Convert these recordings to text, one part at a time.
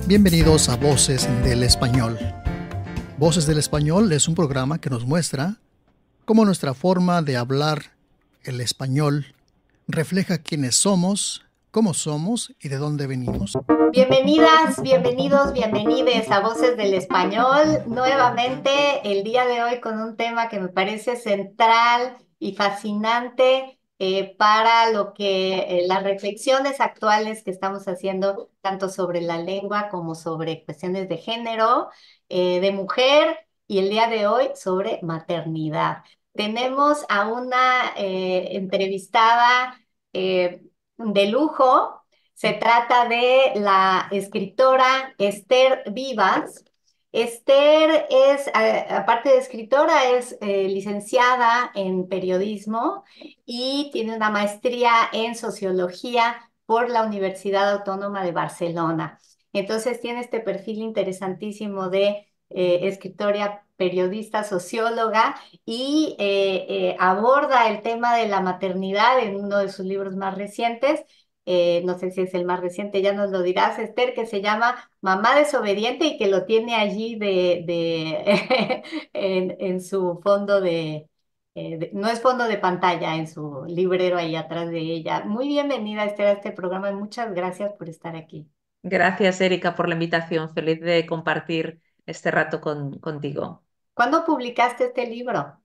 Bienvenidos a Voces del Español. Voces del Español es un programa que nos muestra cómo nuestra forma de hablar el español refleja quiénes somos, cómo somos y de dónde venimos. Bienvenidas, bienvenidos, bienvenides a Voces del Español. Nuevamente el día de hoy con un tema que me parece central y fascinante para lo que las reflexiones actuales que estamos haciendo tanto sobre la lengua como sobre cuestiones de género, de mujer y el día de hoy sobre maternidad. Tenemos a una entrevistada de lujo. Se trata de la escritora Esther Vivas. Esther es, aparte de escritora, es licenciada en periodismo y tiene una maestría en sociología por la Universidad Autónoma de Barcelona. Entonces tiene este perfil interesantísimo de escritora, periodista, socióloga y aborda el tema de la maternidad en uno de sus libros más recientes. No sé si es el más reciente, ya nos lo dirás, Esther, que se llama Mamá Desobediente y que lo tiene allí en su fondo no es fondo de pantalla, en su librero ahí atrás de ella. Muy bienvenida, Esther, a este programa y muchas gracias por estar aquí. Gracias, Erika, por la invitación. Feliz de compartir este rato contigo. ¿Cuándo publicaste este libro?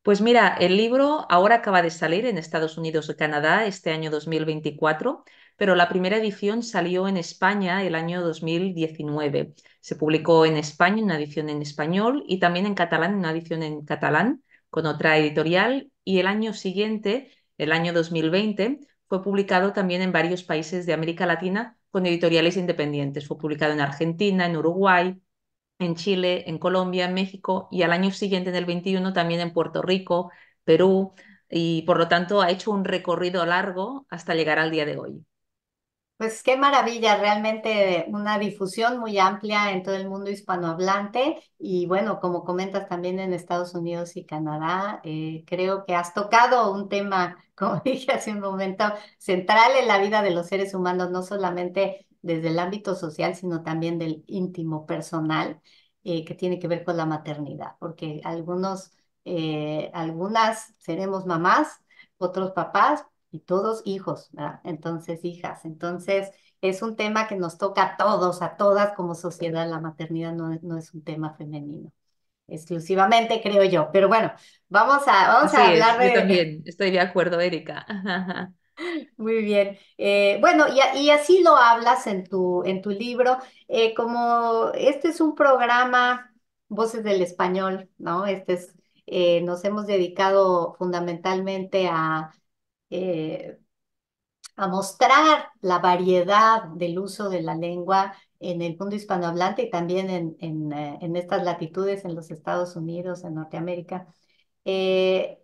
Pues mira, el libro ahora acaba de salir en Estados Unidos y Canadá este año 2024, pero la primera edición salió en España el año 2019. Se publicó en España una edición en español y también en catalán, una edición en catalán con otra editorial. Y el año siguiente, el año 2020, fue publicado también en varios países de América Latina con editoriales independientes. Fue publicado en Argentina, en Uruguay, en Chile, en Colombia, en México y al año siguiente, en el 21, también en Puerto Rico, Perú, y por lo tanto ha hecho un recorrido largo hasta llegar al día de hoy. Pues qué maravilla, realmente una difusión muy amplia en todo el mundo hispanohablante y bueno, como comentas también en Estados Unidos y Canadá, creo que has tocado un tema, como dije hace un momento, central en la vida de los seres humanos, no solamente desde el ámbito social, sino también del íntimo personal, que tiene que ver con la maternidad, porque algunas seremos mamás, otros papás y todos hijos, ¿verdad? Entonces, hijas. Entonces, es un tema que nos toca a todos, a todas como sociedad. La maternidad no es un tema femenino, exclusivamente, creo yo. Pero bueno, vamos a Así hablar es, yo de... también estoy de acuerdo, Erika. Muy bien. Bueno, y así lo hablas en tu libro. Como este es un programa, Voces del Español, ¿no? Nos hemos dedicado fundamentalmente eh, a mostrar la variedad del uso de la lengua en el mundo hispanohablante y también en estas latitudes, en los Estados Unidos, en Norteamérica. Eh,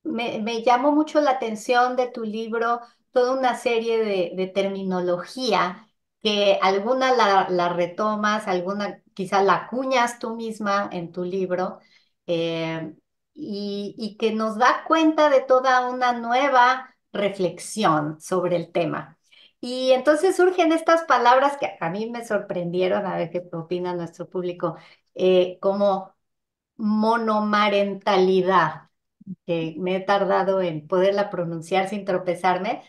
Me llamó mucho la atención de tu libro toda una serie de terminología que alguna la retomas, alguna quizá la acuñas tú misma en tu libro, eh, y que nos da cuenta de toda una nueva reflexión sobre el tema. Y entonces surgen estas palabras que a mí me sorprendieron, a ver qué opina nuestro público, como monomarentalidad, que me he tardado en poderla pronunciar sin tropezarme,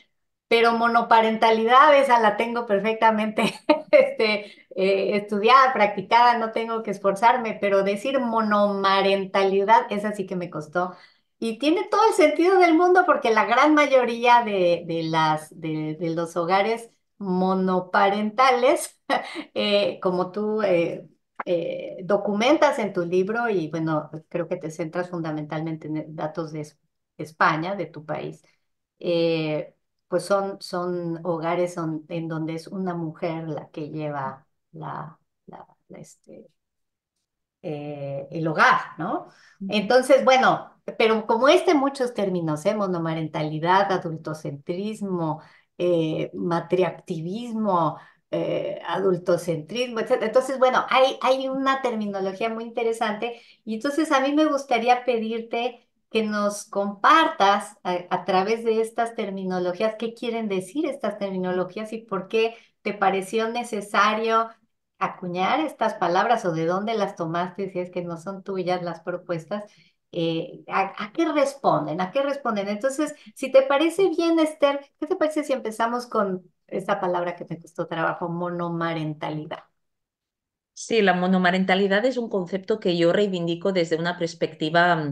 pero monoparentalidad, esa la tengo perfectamente estudiada, practicada, no tengo que esforzarme, pero decir monomarentalidad, esa sí que me costó. Y tiene todo el sentido del mundo porque la gran mayoría de los hogares monoparentales, como tú documentas en tu libro y bueno, creo que te centras fundamentalmente en datos de España, de tu país, eh, pues son hogares en donde es una mujer la que lleva el hogar, ¿no? Entonces, bueno, pero como muchos términos, ¿eh? Monomarentalidad, adultocentrismo, matriactivismo, adultocentrismo, etcétera. Entonces, bueno, hay una terminología muy interesante y entonces a mí me gustaría pedirte que nos compartas a través de estas terminologías qué quieren decir estas terminologías y por qué te pareció necesario acuñar estas palabras o de dónde las tomaste, si es que no son tuyas las propuestas, a qué responden? ¿A qué responden? Entonces, si te parece bien, Esther, ¿qué te parece si empezamos con esta palabra que me costó trabajo, monomarentalidad? Sí, la monomarentalidad es un concepto que yo reivindico desde una perspectiva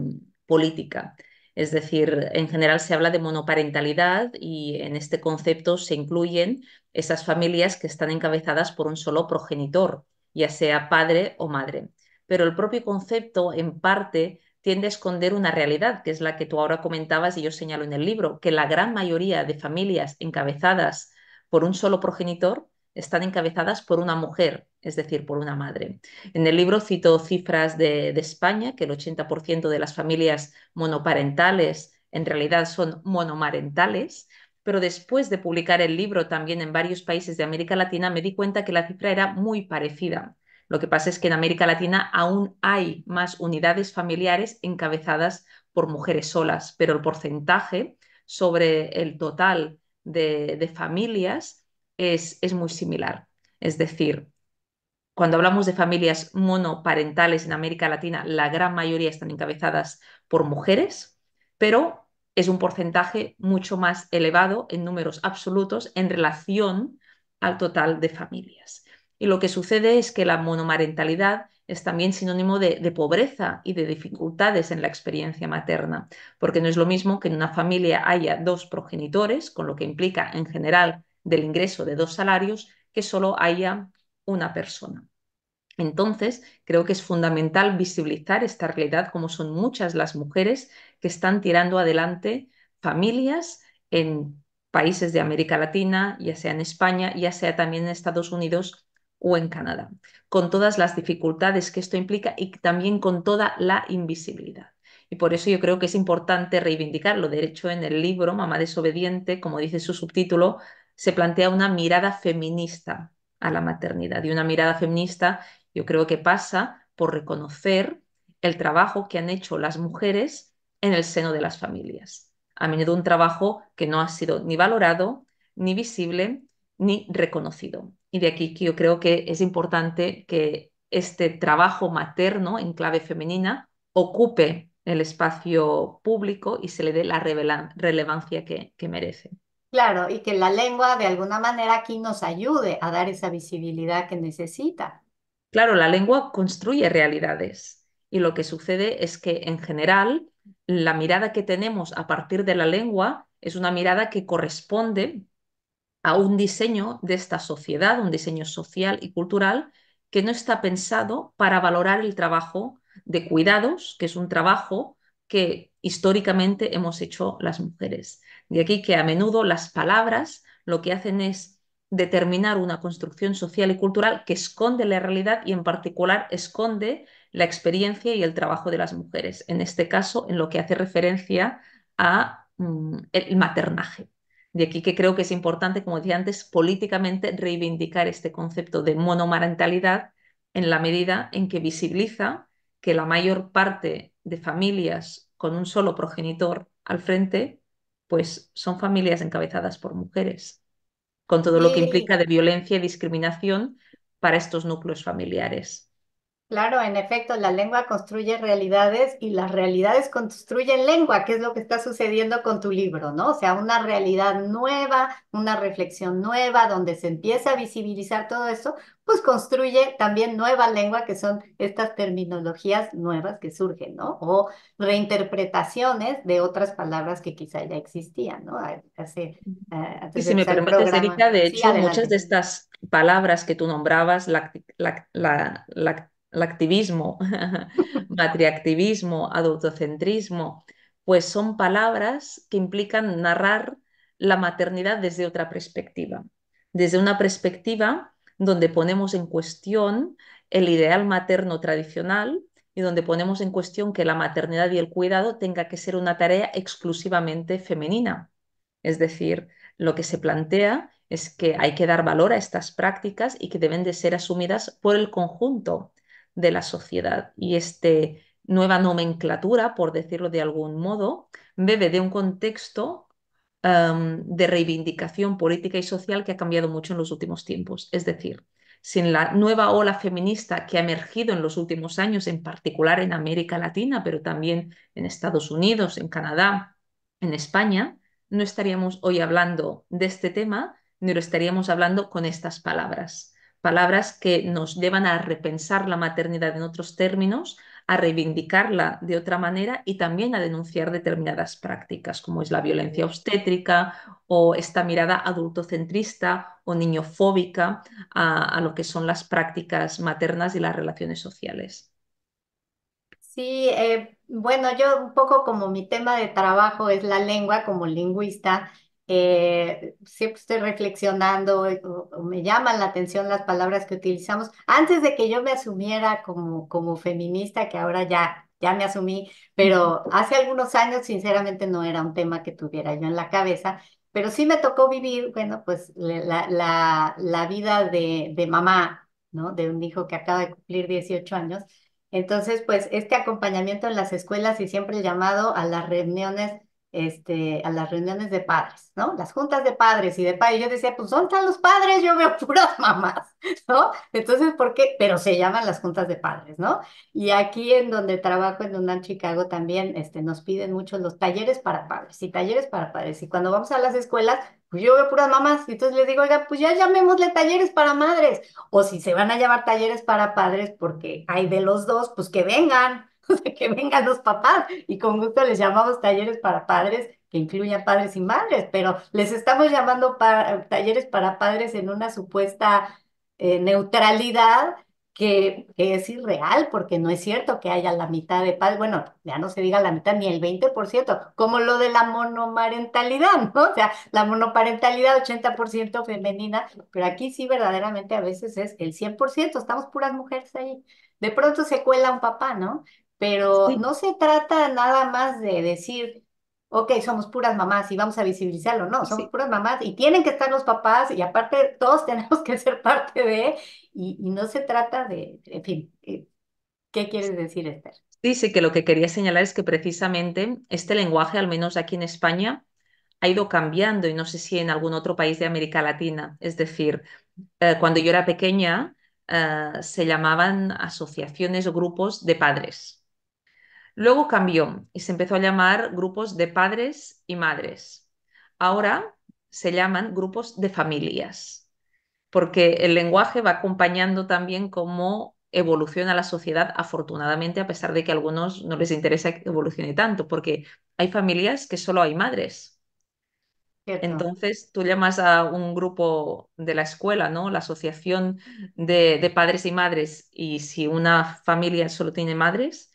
política. Es decir, en general se habla de monoparentalidad y en este concepto se incluyen esas familias que están encabezadas por un solo progenitor, ya sea padre o madre. Pero el propio concepto, en parte, tiende a esconder una realidad, que es la que tú ahora comentabas y yo señalo en el libro, que la gran mayoría de familias encabezadas por un solo progenitor están encabezadas por una mujer, es decir, por una madre. En el libro cito cifras de España, que el 80% de las familias monoparentales en realidad son monomarentales, pero después de publicar el libro también en varios países de América Latina me di cuenta que la cifra era muy parecida. Lo que pasa es que en América Latina aún hay más unidades familiares encabezadas por mujeres solas, pero el porcentaje sobre el total de familias es muy similar. Es decir, cuando hablamos de familias monoparentales en América Latina, la gran mayoría están encabezadas por mujeres, pero es un porcentaje mucho más elevado en números absolutos en relación al total de familias. Y lo que sucede es que la monomarentalidad es también sinónimo de pobreza y de dificultades en la experiencia materna, porque no es lo mismo que en una familia haya dos progenitores, con lo que implica en general del ingreso de dos salarios, que solo haya una persona. Entonces, creo que es fundamental visibilizar esta realidad, como son muchas las mujeres que están tirando adelante familias en países de América Latina, ya sea en España, ya sea también en Estados Unidos o en Canadá, con todas las dificultades que esto implica y también con toda la invisibilidad. Y por eso yo creo que es importante reivindicarlo. De hecho, en el libro Mamá desobediente, como dice su subtítulo, se plantea una mirada feminista a la maternidad y una mirada feminista yo creo que pasa por reconocer el trabajo que han hecho las mujeres en el seno de las familias. A menudo un trabajo que no ha sido ni valorado, ni visible, ni reconocido. Y de aquí que yo creo que es importante que este trabajo materno en clave femenina ocupe el espacio público y se le dé la relevancia que merece. Claro, y que la lengua de alguna manera aquí nos ayude a dar esa visibilidad que necesita. Claro, la lengua construye realidades y lo que sucede es que en general la mirada que tenemos a partir de la lengua es una mirada que corresponde a un diseño de esta sociedad, un diseño social y cultural que no está pensado para valorar el trabajo de cuidados, que es un trabajo que históricamente hemos hecho las mujeres. De aquí que a menudo las palabras lo que hacen es determinar una construcción social y cultural que esconde la realidad y en particular esconde la experiencia y el trabajo de las mujeres, en este caso en lo que hace referencia a el maternaje. De aquí que creo que es importante, como decía antes, políticamente reivindicar este concepto de monomarentalidad en la medida en que visibiliza que la mayor parte de familias con un solo progenitor al frente, pues son familias encabezadas por mujeres, con todo lo que Sí, implica de violencia y discriminación para estos núcleos familiares. claro, en efecto, la lengua construye realidades y las realidades construyen lengua, que es lo que está sucediendo con tu libro, ¿no? O sea, una realidad nueva, una reflexión nueva, donde se empieza a visibilizar todo esto, pues construye también nueva lengua, que son estas terminologías nuevas que surgen, ¿no? O reinterpretaciones de otras palabras que quizá ya existían, ¿no? Y Antes de si me empezar el permites, programa. Erika, de Sí, hecho, muchas adelante. de estas palabras que tú nombrabas, lactivismo, matriactivismo, adultocentrismo, pues son palabras que implican narrar la maternidad desde otra perspectiva, desde una perspectiva donde ponemos en cuestión el ideal materno tradicional y donde ponemos en cuestión que la maternidad y el cuidado tenga que ser una tarea exclusivamente femenina. Es decir, lo que se plantea es que hay que dar valor a estas prácticas y que deben de ser asumidas por el conjunto de la sociedad. Y esta nueva nomenclatura, por decirlo de algún modo, bebe de un contexto de reivindicación política y social que ha cambiado mucho en los últimos tiempos. Es decir, sin la nueva ola feminista que ha emergido en los últimos años, en particular en América Latina, pero también en Estados Unidos, en Canadá, en España, no estaríamos hoy hablando de este tema, ni lo estaríamos hablando con estas palabras. Palabras que nos llevan a repensar la maternidad en otros términos, a reivindicarla de otra manera y también a denunciar determinadas prácticas, como es la violencia obstétrica o esta mirada adultocentrista o niñofóbica a lo que son las prácticas maternas y las relaciones sociales. Sí, bueno, yo un poco como mi tema de trabajo es la lengua como lingüista, siempre estoy reflexionando o me llaman la atención las palabras que utilizamos. Antes de que yo me asumiera como feminista, que ahora ya me asumí, pero hace algunos años sinceramente no era un tema que tuviera yo en la cabeza, pero sí me tocó vivir, bueno, pues la vida de mamá, ¿no? De un hijo que acaba de cumplir 18 años. Entonces, pues este acompañamiento en las escuelas y siempre el llamado a las reuniones, a las reuniones de padres, ¿no? Las juntas de padres y de padres. Yo decía, pues, ¿dónde están los padres? Yo veo puras mamás, ¿no? Entonces, ¿por qué? Pero se llaman las juntas de padres, ¿no? Y aquí en donde trabajo en UNAM Chicago también, nos piden mucho los talleres para padres y talleres para padres. Y cuando vamos a las escuelas, pues yo veo puras mamás. Y entonces les digo, oiga, pues ya llamémosle talleres para madres. O si se van a llamar talleres para padres porque hay de los dos, pues que vengan, o sea, que vengan los papás y con gusto les llamamos talleres para padres que incluyan padres y madres, pero les estamos llamando talleres para padres en una supuesta neutralidad que es irreal, porque no es cierto que haya la mitad de padres, bueno, ya no se diga la mitad ni el 20% como lo de la monomarentalidad, ¿no? O sea, la monoparentalidad 80% femenina, pero aquí sí verdaderamente a veces es el 100%, estamos puras mujeres ahí. De pronto se cuela un papá, ¿no? Pero Sí, no se trata nada más de decir, ok, somos puras mamás y vamos a visibilizarlo, no, somos sí. puras mamás y tienen que estar los papás y aparte todos tenemos que ser parte de, y no se trata de, en fin, ¿qué quieres decir, Esther? Sí, sí, que lo que quería señalar es que precisamente este lenguaje, al menos aquí en España, ha ido cambiando y no sé si en algún otro país de América Latina. Es decir, cuando yo era pequeña, se llamaban asociaciones o grupos de padres. Luego cambió y se empezó a llamar grupos de padres y madres. Ahora se llaman grupos de familias, porque el lenguaje va acompañando también cómo evoluciona la sociedad, afortunadamente, a pesar de que a algunos no les interesa que evolucione tanto, porque hay familias que solo hay madres. ¿Cierto? Entonces, tú llamas a un grupo de la escuela, ¿no? La asociación de padres y madres, y si una familia solo tiene madres,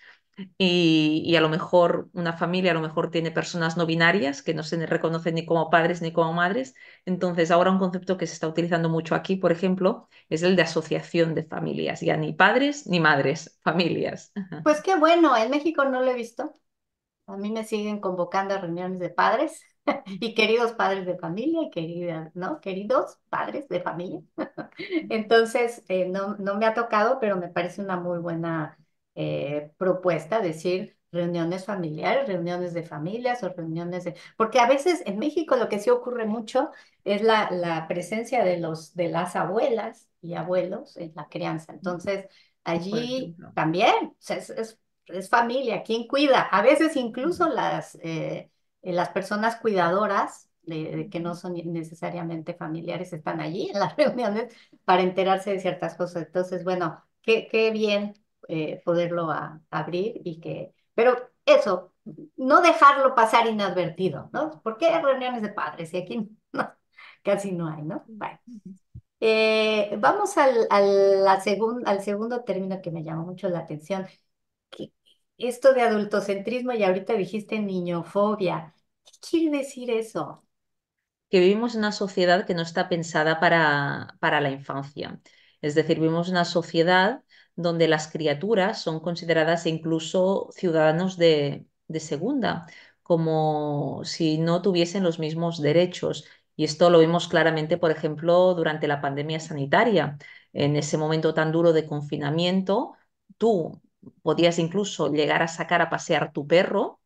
y a lo mejor una familia a lo mejor tiene personas no binarias que no se reconocen ni como padres ni como madres. Entonces, ahora un concepto que se está utilizando mucho aquí, por ejemplo, es el de asociación de familias, ya ni padres ni madres, familias. Pues qué bueno, en México no lo he visto. A mí me siguen convocando a reuniones de padres y queridos padres de familia y queridas, ¿no? Queridos padres de familia. Entonces, no me ha tocado, pero me parece una muy buena propuesta decir reuniones familiares, reuniones de familias o reuniones de... Porque a veces en México lo que sí ocurre mucho es la presencia de las abuelas y abuelos en la crianza. Entonces, Por allí ejemplo. también o sea, es familia, ¿quién cuida? A veces incluso las personas cuidadoras, de que no son necesariamente familiares, están allí en las reuniones para enterarse de ciertas cosas. Entonces, bueno, qué bien poderlo abrir y que, pero eso, no dejarlo pasar inadvertido, ¿no? ¿Por qué reuniones de padres? Y aquí no, casi no hay, ¿no? Bueno. Vamos al segundo término que me llamó mucho la atención, que esto de adultocentrismo y ahorita dijiste niñofobia. ¿Qué quiere decir eso? Que vivimos en una sociedad que no está pensada para la infancia. Es decir, vivimos en una sociedad donde las criaturas son consideradas incluso ciudadanos de segunda, como si no tuviesen los mismos derechos. Y esto lo vimos claramente, por ejemplo, durante la pandemia sanitaria. En ese momento tan duro de confinamiento, tú podías incluso llegar a sacar a pasear tu perro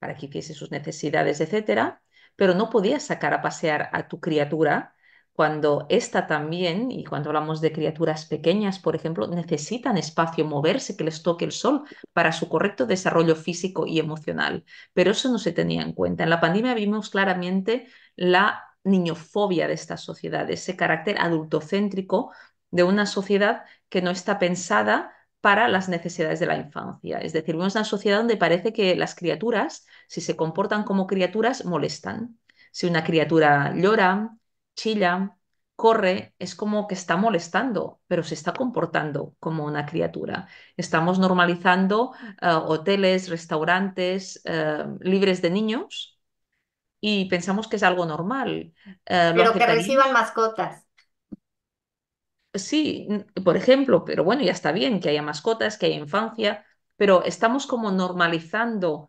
para que hiciese sus necesidades, etcétera, pero no podías sacar a pasear a tu criatura cuando esta también, y cuando hablamos de criaturas pequeñas, por ejemplo, necesitan espacio, moverse, que les toque el sol para su correcto desarrollo físico y emocional. Pero eso no se tenía en cuenta. En la pandemia vimos claramente la niñofobia de esta sociedad, ese carácter adultocéntrico de una sociedad que no está pensada para las necesidades de la infancia. Es decir, vemos una sociedad donde parece que las criaturas, si se comportan como criaturas, molestan. Si una criatura llora, chilla, corre, es como que está molestando, pero se está comportando como una criatura. Estamos normalizando hoteles, restaurantes libres de niños y pensamos que es algo normal. Lo Pero que reciban aceptaríamos. mascotas. Sí, por ejemplo, pero bueno, ya está bien que haya mascotas, que haya infancia, pero estamos como normalizando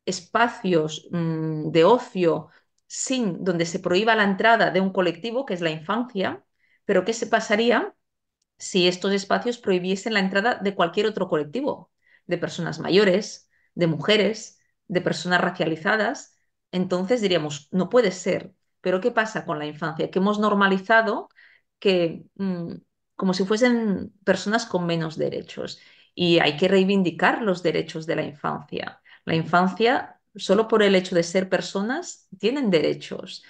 espacios de ocio sin donde se prohíba la entrada de un colectivo, que es la infancia, pero ¿qué se pasaría si estos espacios prohibiesen la entrada de cualquier otro colectivo, de personas mayores, de mujeres, de personas racializadas? Entonces diríamos, no puede ser. Pero ¿qué pasa con la infancia? Que hemos normalizado que como si fuesen personas con menos derechos. Y hay que reivindicar los derechos de la infancia. La infancia, solo por el hecho de ser personas, tienen derechos.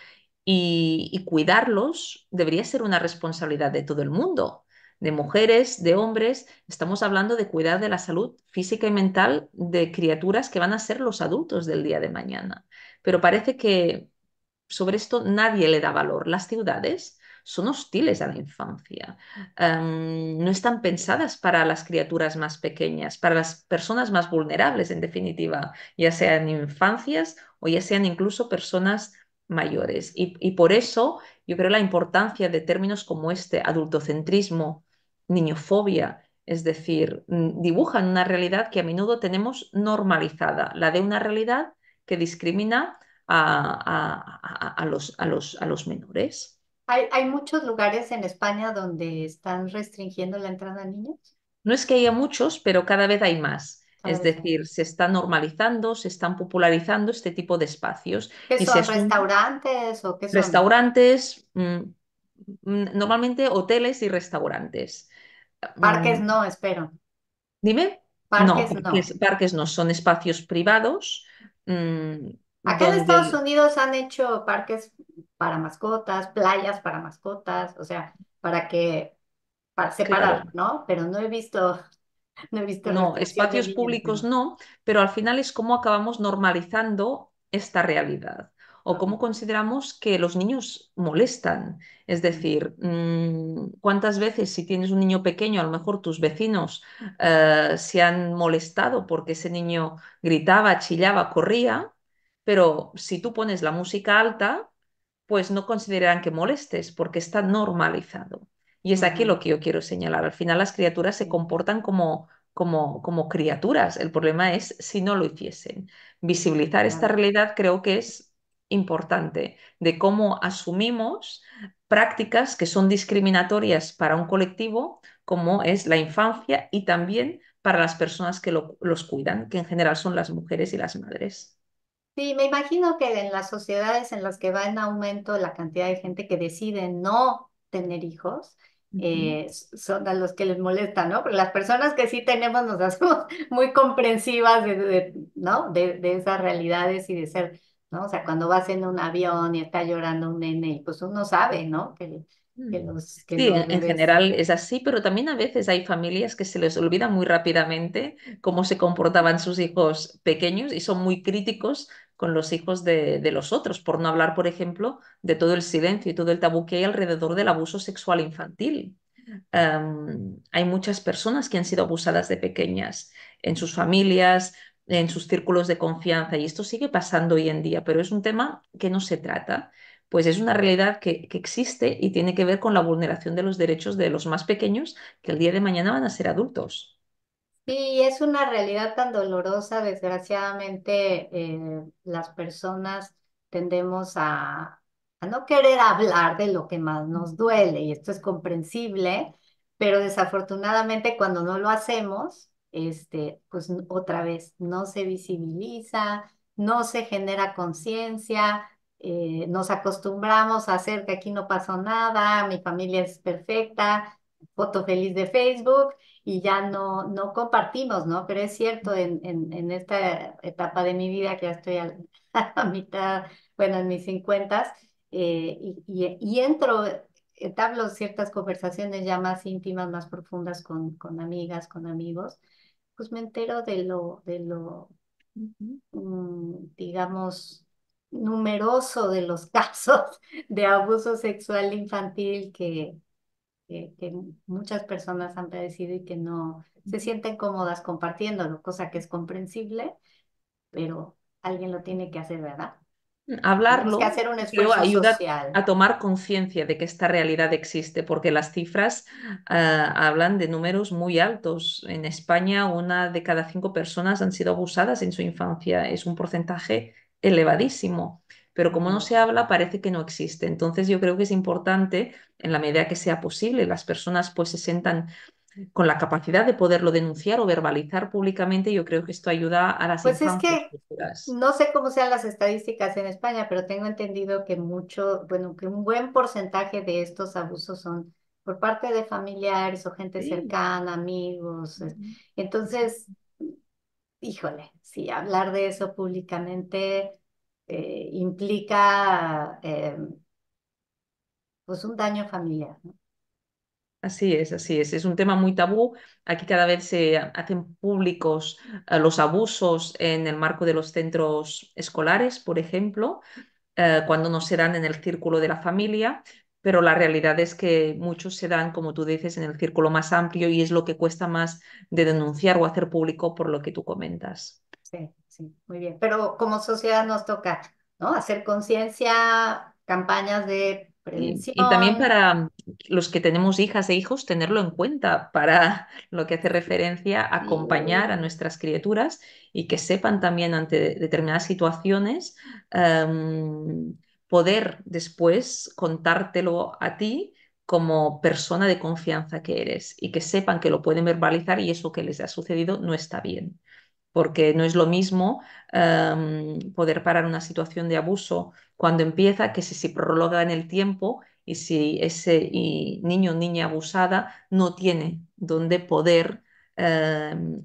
Y cuidarlos debería ser una responsabilidad de todo el mundo, de mujeres, de hombres. Estamos hablando de cuidar de la salud física y mental de criaturas que van a ser los adultos del día de mañana. Pero parece que sobre esto nadie le da valor. Las ciudades son hostiles a la infancia. No están pensadas para las criaturas más pequeñas, para las personas más vulnerables, en definitiva, ya sean infancias o ya sean incluso personas mayores. Y por eso yo creo la importancia de términos como este, adultocentrismo, niñofobia, es decir, dibujan una realidad que a menudo tenemos normalizada, la de una realidad que discrimina a los menores. Hay muchos lugares en España donde están restringiendo la entrada a niños. No es que haya muchos, pero cada vez hay más. Cada Es vez hay. decir, se está normalizando, se están popularizando este tipo de espacios ¿Qué y se son asume restaurantes o qué son? restaurantes, normalmente hoteles y restaurantes. Parques Mm, no, espero. Dime, no, Parques no. parques no, son espacios privados Acá en Estados donde, Unidos han hecho parques para mascotas, playas para mascotas, o sea, para claro. separar, ¿no? Pero no he visto No, restricción de espacios niños, públicos pero no, pero al final es cómo acabamos normalizando esta realidad o ok. cómo consideramos que los niños molestan. Es decir, cuántas veces si tienes un niño pequeño, a lo mejor tus vecinos se han molestado porque ese niño gritaba, chillaba, corría, pero si tú pones la música alta, pues no considerarán que molestes porque está normalizado. Y es aquí Ujú, lo que yo quiero señalar. Al final las criaturas se sí, comportan como criaturas. El problema es si no lo hiciesen. Visibilizar esta claro. realidad creo que es importante, de cómo asumimos prácticas que son discriminatorias para un colectivo, como es la infancia, y también para las personas que los cuidan, que en general son las mujeres y las madres. Sí, me imagino que en las sociedades en las que va en aumento la cantidad de gente que decide no tener hijos, Ujú. son a los que les molesta, ¿no? Pero las personas que sí tenemos nos hacemos muy comprensivas ¿no? De esas realidades y de ser, ¿no? O sea, cuando vas en un avión y está llorando un nene, pues uno sabe, ¿no? Que Mm. Sí, los en bebés. general es así, pero también a veces hay familias que se les olvida muy rápidamente cómo se comportaban sus hijos pequeños y son muy críticos con los hijos de los otros, por no hablar, por ejemplo, de todo el silencio y todo el tabú que hay alrededor del abuso sexual infantil. Hay muchas personas que han sido abusadas de pequeñas en sus familias, en sus círculos de confianza, y esto sigue pasando hoy en día, pero es un tema que no se trata, pues es una realidad que existe y tiene que ver con la vulneración de los derechos de los más pequeños que el día de mañana van a ser adultos. Sí, es una realidad tan dolorosa. Desgraciadamente, las personas tendemos a no querer hablar de lo que más nos duele, y esto es comprensible, pero desafortunadamente cuando no lo hacemos, pues otra vez no se visibiliza, no se genera conciencia, nos acostumbramos a hacer que aquí no pasó nada, mi familia es perfecta, foto feliz de Facebook y ya no compartimos, ¿no? Pero es cierto, en esta etapa de mi vida que ya estoy a mitad, bueno, en mis 50, y entro, entablo ciertas conversaciones ya más íntimas, más profundas con amigas, con amigos, pues me entero Ujú. digamos, numeroso de los casos de abuso sexual infantil que muchas personas han padecido y que no se sienten cómodas compartiéndolo, cosa que es comprensible, pero alguien lo tiene que hacer, ¿verdad? Tenemos que Hablarlo, hacer un creo, esfuerzo ayuda social. a tomar conciencia de que esta realidad existe, porque las cifras hablan de números muy altos. En España, 1 de cada 5 personas han sido abusadas en su infancia. Es un porcentaje elevadísimo, pero como no se habla, parece que no existe. Entonces, yo creo que es importante, en la medida que sea posible, las personas pues se sientan con la capacidad de poderlo denunciar o verbalizar públicamente. Yo creo que esto ayuda a las Pues es infancias que futuras. no sé cómo sean las estadísticas en España, pero tengo entendido que bueno, que un buen porcentaje de estos abusos son por parte de familiares o gente Sí. cercana, amigos. Entonces, híjole, sí, hablar de eso públicamente implica pues un daño familiar, ¿no? Así es, así es. Es un tema muy tabú. Aquí cada vez se hacen públicos los abusos en el marco de los centros escolares, por ejemplo, cuando no se dan en el círculo de la familia, pero la realidad es que muchos se dan, como tú dices, en el círculo más amplio y es lo que cuesta más de denunciar o hacer público por lo que tú comentas. Sí, sí, muy bien. Pero como sociedad nos toca, ¿no? Hacer conciencia, campañas de Y también prevención. para los que tenemos hijas e hijos, tenerlo en cuenta para lo que hace referencia a acompañar a Sí, nuestras criaturas y que sepan también ante determinadas situaciones poder después contártelo a ti como persona de confianza que eres y que sepan que lo pueden verbalizar y eso que les ha sucedido no está bien porque no es lo mismo poder parar una situación de abuso cuando empieza que si se prolonga en el tiempo y si ese niño o niña abusada no tiene donde poder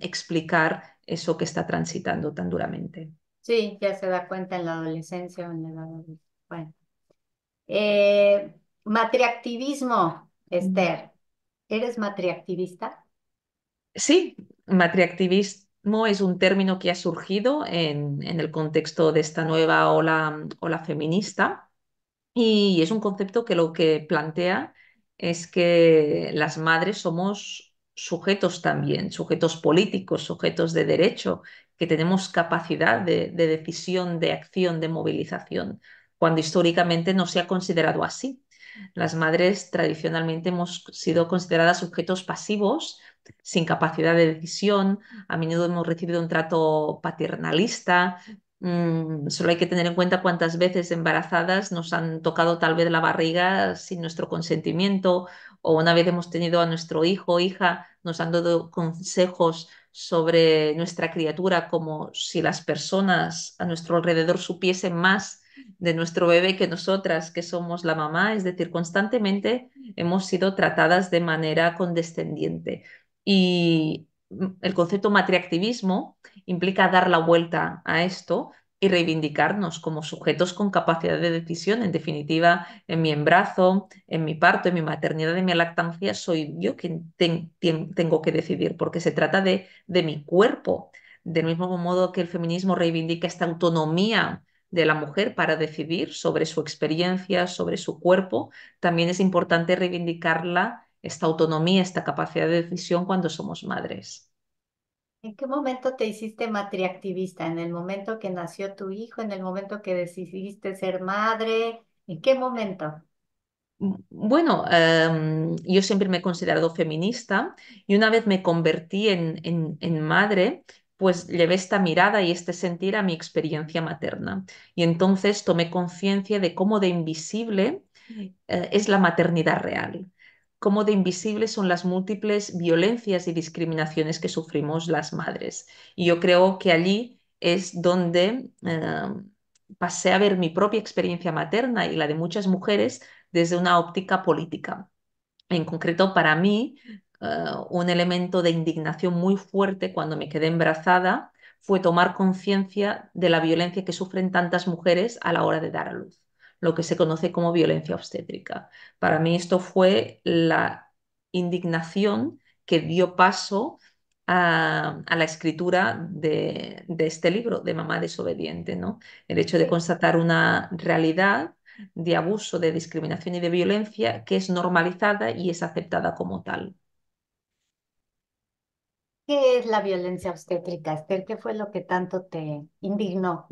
explicar eso que está transitando tan duramente. sí, ya se da cuenta en la adolescencia o en la edad adulta. Bueno. Matriactivismo, Esther. ¿Eres matriactivista? Sí, matriactivismo es un término que ha surgido en el contexto de esta nueva ola feminista. Y es un concepto que lo que plantea es que las madres somos sujetos también, sujetos políticos, sujetos de derecho, que tenemos capacidad de decisión, de acción, de movilización, cuando históricamente no se ha considerado así. Las madres tradicionalmente hemos sido consideradas sujetos pasivos, sin capacidad de decisión, a menudo hemos recibido un trato paternalista. Solo hay que tener en cuenta cuántas veces embarazadas nos han tocado tal vez la barriga sin nuestro consentimiento o una vez hemos tenido a nuestro hijo o hija, nos han dado consejos sobre nuestra criatura como si las personas a nuestro alrededor supiesen más de nuestro bebé que nosotras, que somos la mamá. Es decir, constantemente hemos sido tratadas de manera condescendiente. Y el concepto matriactivismo implica dar la vuelta a esto y reivindicarnos como sujetos con capacidad de decisión. En definitiva, en mi embarazo, en mi parto, en mi maternidad, en mi lactancia, soy yo quien tengo que decidir, porque se trata de mi cuerpo. Del mismo modo que el feminismo reivindica esta autonomía de la mujer para decidir sobre su experiencia, sobre su cuerpo, también es importante reivindicarla, esta autonomía, esta capacidad de decisión cuando somos madres. ¿En qué momento te hiciste matriactivista? ¿En el momento que nació tu hijo? ¿En el momento que decidiste ser madre? ¿En qué momento? Bueno, yo siempre me he considerado feminista y una vez me convertí en madre, pues llevé esta mirada y este sentir a mi experiencia materna. Y entonces tomé conciencia de cómo de invisible es la maternidad real, cómo de invisibles son las múltiples violencias y discriminaciones que sufrimos las madres. Y yo creo que allí es donde pasé a ver mi propia experiencia materna y la de muchas mujeres desde una óptica política. En concreto, para mí, un elemento de indignación muy fuerte cuando me quedé embarazada fue tomar conciencia de la violencia que sufren tantas mujeres a la hora de dar a luz, lo que se conoce como violencia obstétrica. Para mí esto fue la indignación que dio paso a la escritura de este libro, de Mamá desobediente, ¿no? El hecho de Sí. constatar una realidad de abuso, de discriminación y de violencia que es normalizada y es aceptada como tal. ¿Qué es la violencia obstétrica, Esther? ¿Qué fue lo que tanto te indignó?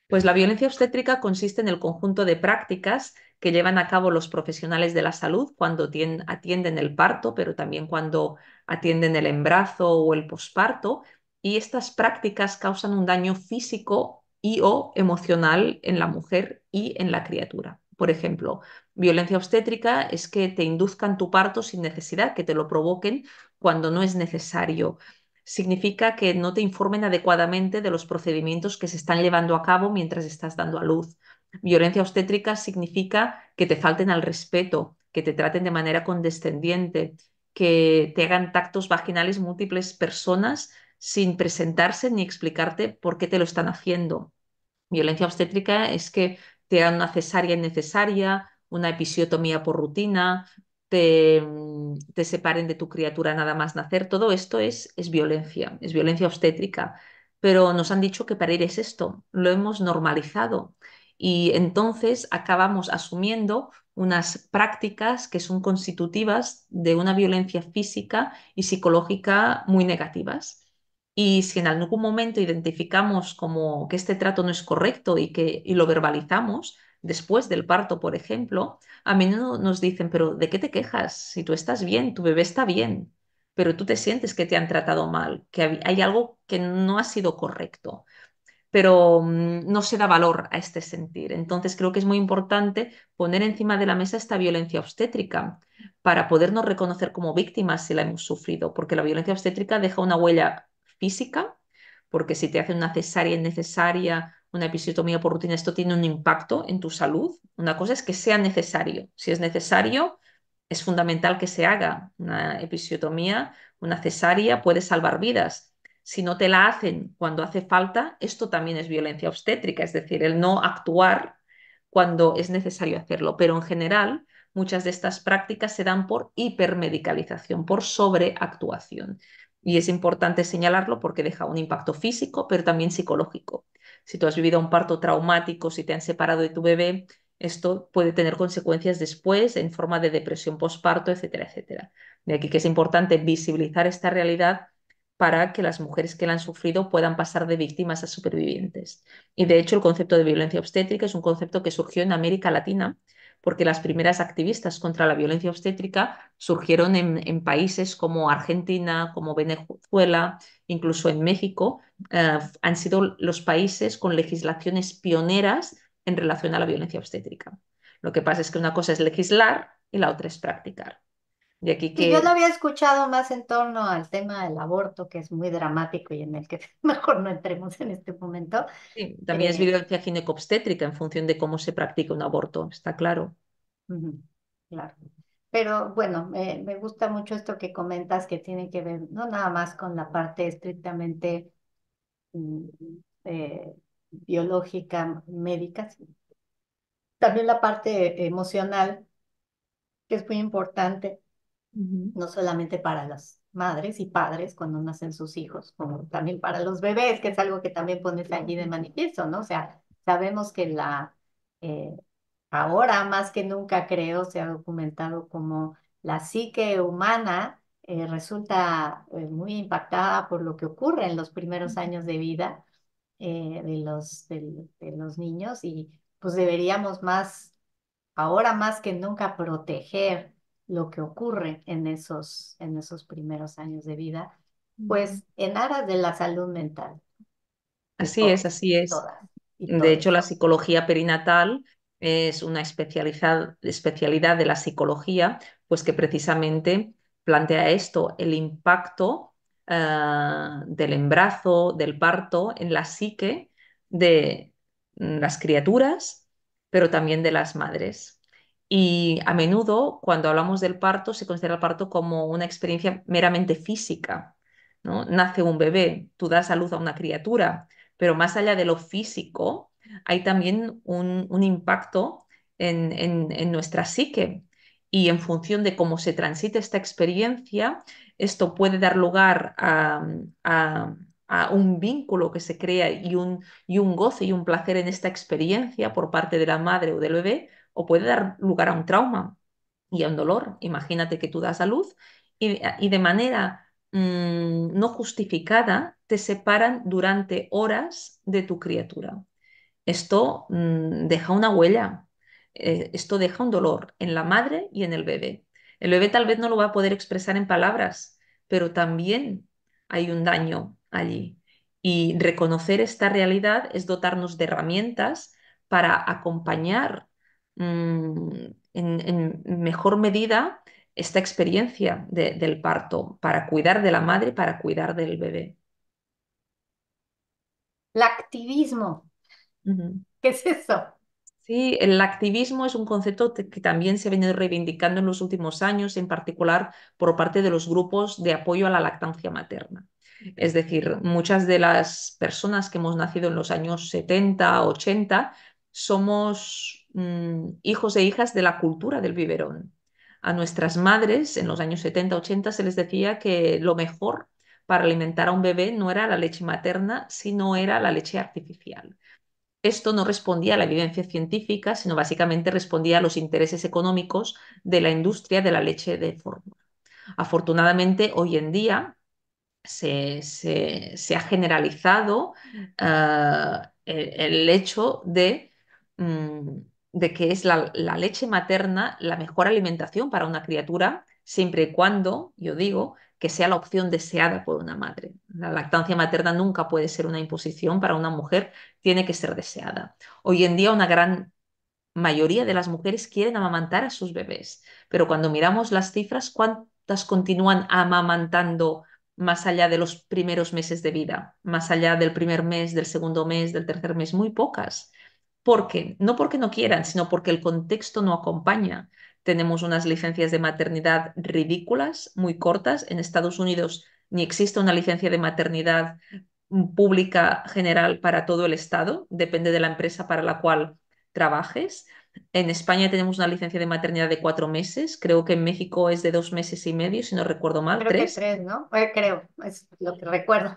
Pues la violencia obstétrica consiste en el conjunto de prácticas que llevan a cabo los profesionales de la salud cuando atienden el parto, pero también cuando atienden el embarazo o el posparto. Y estas prácticas causan un daño físico y o emocional en la mujer y en la criatura. Por ejemplo, violencia obstétrica es que te induzcan tu parto sin necesidad, que te lo provoquen cuando no es necesario. Significa que no te informen adecuadamente de los procedimientos que se están llevando a cabo mientras estás dando a luz. Violencia obstétrica significa que te falten al respeto, que te traten de manera condescendiente, que te hagan tactos vaginales múltiples personas sin presentarse ni explicarte por qué te lo están haciendo. Violencia obstétrica es que te hagan una cesárea innecesaria, una episiotomía por rutina, te separen de tu criatura nada más nacer. Todo esto es violencia obstétrica. Pero nos han dicho que parir es esto, lo hemos normalizado. Y entonces acabamos asumiendo unas prácticas que son constitutivas de una violencia física y psicológica muy negativas. Y si en algún momento identificamos como que este trato no es correcto y lo verbalizamos después del parto, por ejemplo, a menudo nos dicen, pero ¿de qué te quejas? Si tú estás bien, tu bebé está bien, pero tú te sientes que te han tratado mal, que hay algo que no ha sido correcto, pero no se da valor a este sentir. Entonces creo que es muy importante poner encima de la mesa esta violencia obstétrica para podernos reconocer como víctimas si la hemos sufrido, porque la violencia obstétrica deja una huella física, porque si te hacen una cesárea innecesaria, una episiotomía por rutina, esto tiene un impacto en tu salud. Una cosa es que sea necesario. Si es necesario, es fundamental que se haga una episiotomía, una cesárea, puede salvar vidas. Si no te la hacen cuando hace falta, esto también es violencia obstétrica, es decir, el no actuar cuando es necesario hacerlo. Pero en general, muchas de estas prácticas se dan por hipermedicalización, por sobreactuación. Y es importante señalarlo porque deja un impacto físico, pero también psicológico. Si tú has vivido un parto traumático, si te han separado de tu bebé, esto puede tener consecuencias después en forma de depresión postparto, etcétera, etcétera. De aquí que es importante visibilizar esta realidad para que las mujeres que la han sufrido puedan pasar de víctimas a supervivientes. Y de hecho el concepto de violencia obstétrica es un concepto que surgió en América Latina, porque las primeras activistas contra la violencia obstétrica surgieron en países como Argentina, como Venezuela, incluso en México. Han sido los países con legislaciones pioneras en relación a la violencia obstétrica. Lo que pasa es que una cosa es legislar y la otra es practicar. De aquí Sí, yo lo que había escuchado más en torno al tema del aborto, que es muy dramático y en el que mejor no entremos en este momento. sí, también es Eh, violencia ginecobstétrica en función de cómo se practica un aborto, está claro. Ujú, claro. Pero bueno, me gusta mucho esto que comentas que tiene que ver no nada más con la parte estrictamente mm, eh, biológica, médica, sino también la parte emocional, que es muy importante, Ujú. no solamente para las madres y padres cuando nacen sus hijos, como también para los bebés, que es algo que también pones allí de manifiesto, ¿no? O sea, sabemos que eh, ahora más que nunca creo, se ha documentado como la psique humana resulta muy impactada por lo que ocurre en los primeros años de vida de los niños y pues deberíamos más ahora más que nunca proteger lo que ocurre en esos primeros años de vida, Ujú. pues en aras de la salud mental de Así es, todos, así es. todas y De hecho, todes. la psicología perinatal es una especialidad de la psicología, pues que precisamente plantea esto, el impacto del embarazo, del parto en la psique de, las criaturas, pero también de las madres. Y a menudo, cuando hablamos del parto, se considera el parto como una experiencia meramente física, ¿no? Nace un bebé, tú das a luz a una criatura, pero más allá de lo físico, hay también un impacto en nuestra psique. Y en función de cómo se transite esta experiencia, esto puede dar lugar a- a un vínculo que se crea y un goce y un placer en esta experiencia por parte de la madre o del bebé, o puede dar lugar a un trauma y a un dolor. Imagínate que tú das a luz y de manera no justificada te separan durante horas de tu criatura. Esto deja una huella, esto deja un dolor en la madre y en el bebé. El bebé tal vez no lo va a poder expresar en palabras, pero también hay un daño allí. Y reconocer esta realidad es dotarnos de herramientas para acompañar en mejor medida esta experiencia del parto, para cuidar de la madre, para cuidar del bebé. Lactivismo, Ujú. ¿qué es eso? Sí, el activismo es un concepto que también se ha venido reivindicando en los últimos años, en particular por parte de los grupos de apoyo a la lactancia materna. Es decir, muchas de las personas que hemos nacido en los años 70, 80, somos hijos e hijas de la cultura del biberón. A nuestras madres en los años 70, 80 se les decía que lo mejor para alimentar a un bebé no era la leche materna, sino era la leche artificial. Esto no respondía a la evidencia científica, sino básicamente respondía a los intereses económicos de la industria de la leche de fórmula. Afortunadamente, hoy en día se ha generalizado el hecho mm, de que es la leche materna la mejor alimentación para una criatura, siempre y cuando, yo digo, que sea la opción deseada por una madre. La lactancia materna nunca puede ser una imposición para una mujer, tiene que ser deseada. Hoy en día una gran mayoría de las mujeres quieren amamantar a sus bebés, pero cuando miramos las cifras, ¿cuántas continúan amamantando más allá de los primeros meses de vida? Más allá del primer mes, del segundo mes, del tercer mes, muy pocas. ¿Por qué? No porque no quieran, sino porque el contexto no acompaña. Tenemos unas licencias de maternidad ridículas, muy cortas. En Estados Unidos ni existe una licencia de maternidad pública general para todo el estado, depende de la empresa para la cual trabajes. En España tenemos una licencia de maternidad de 4 meses, creo que en México es de 2 meses y medio, si no recuerdo mal, Creo que 3. 3, ¿no? Creo, es lo que recuerdo.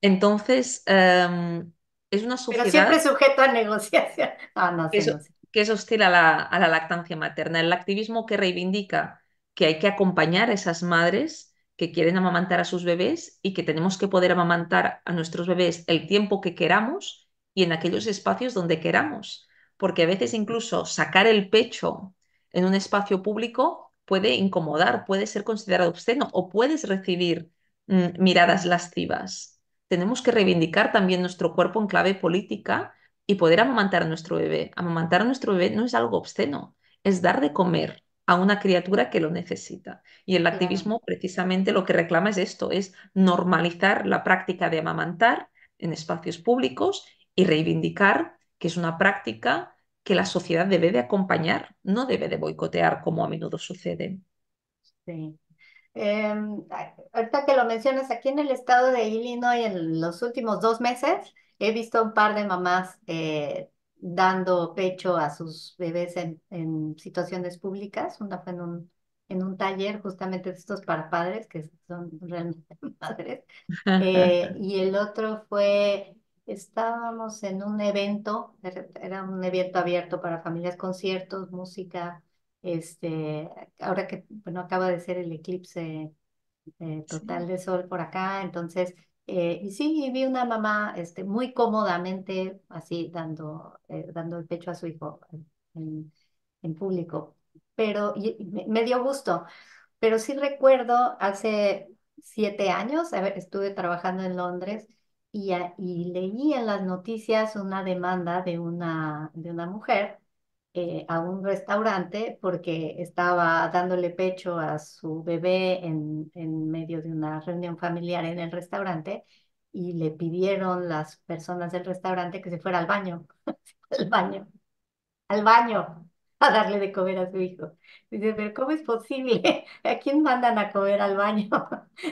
Entonces, es una Pero siempre sociedad sujeto a negociación. Ah, no que sé, es, no sé. que es hostil a la lactancia materna. El activismo que reivindica que hay que acompañar a esas madres que quieren amamantar a sus bebés y que tenemos que poder amamantar a nuestros bebés el tiempo que queramos y en aquellos espacios donde queramos. Porque a veces incluso sacar el pecho en un espacio público puede incomodar, puede ser considerado obsceno o puedes recibir miradas lascivas. Tenemos que reivindicar también nuestro cuerpo en clave política y poder amamantar a nuestro bebé. Amamantar a nuestro bebé no es algo obsceno, es dar de comer a una criatura que lo necesita. Y el Claro. activismo precisamente lo que reclama es esto, es normalizar la práctica de amamantar en espacios públicos y reivindicar que es una práctica que la sociedad debe de acompañar, no debe de boicotear como a menudo sucede. Sí. Ahorita que lo mencionas, aquí en el estado de Illinois, en los últimos 2 meses, he visto un par de mamás dando pecho a sus bebés en situaciones públicas. Una fue en un taller justamente de estos para padres, que son realmente madres. Y el otro fue, estábamos en un evento, era un evento abierto para familias, conciertos, música. Este, ahora que, bueno, acaba de ser el eclipse total Sí. de sol por acá, entonces, y sí, vi una mamá muy cómodamente así dando el pecho a su hijo en público, pero me dio gusto, pero sí recuerdo hace 7 años, a ver, estuve trabajando en Londres y leí en las noticias una demanda de una mujer a un restaurante porque estaba dándole pecho a su bebé en medio de una reunión familiar en el restaurante y le pidieron las personas del restaurante que se fuera al baño, al baño, al baño, a darle de comer a su hijo. Dice, pero ¿cómo es posible? ¿A quién mandan a comer al baño?